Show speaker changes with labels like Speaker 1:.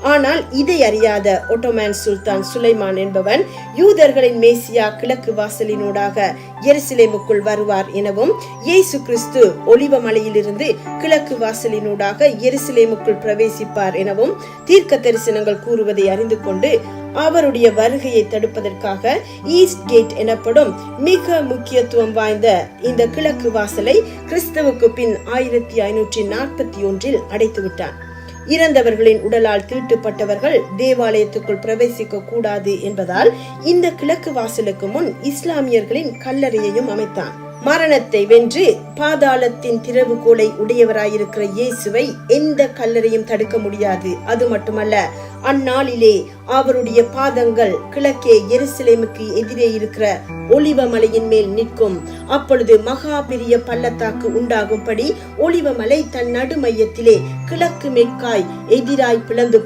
Speaker 1: ஆனால் இதை அறியாத ஒட்டோமன் சுல்தான் சுலைமான் என்பவன் யூதர்களின் மேசியா கிழக்கு வாசலினூடாக எருசலேமுக்குள் வருவார் எனவும், இயேசு கிறிஸ்து ஒலிவ மலையிலிருந்து கிழக்கு வாசலினூடாக எருசலேமுக்குள் பிரவேசிப்பார் எனவும் தீர்க்க தரிசனங்கள் கூறுவதை அறிந்து கொண்டு அவருடைய வருகையை தடுப்பதற்காக ஈஸ்ட் கேட் எனப்படும் மிக முக்கியத்துவம் வாய்ந்த இந்த கிழக்கு வாசலை கிறிஸ்துவுக்கு பின் 1541 அடைத்துவிட்டார். இறந்தவர்களின் உடலால் தீட்டுப்பட்டவர்கள் தேவாலயத்துக்குள் பிரவேசிக்க கூடாது என்பதால் இந்த கிழக்கு வாசலுக்கு முன் இஸ்லாமியர்களின் கல்லறையையும் அமைத்தான். மரணத்தை வென்று பாதாளத்தின் திறவுகோலை உடையவராயிருக்கிற இயேசுவை எந்த கல்லறையும் தடுக்க முடியாது. அது மட்டுமல்ல, அந்நாளிலே அவருடைய பாதங்கள் கிழக்கே எருசலேமுக்கு எதிரே இருக்கிற ஒலிவ மலையின் மேல் நிற்கும். அப்பொழுது மகா பெரிய பள்ளத்தாக்கு உண்டாகும்படி ஒலிவ மலை தன் நடுமையத்திலே கிழக்கு மேற்காய் எதிராய் பிளந்து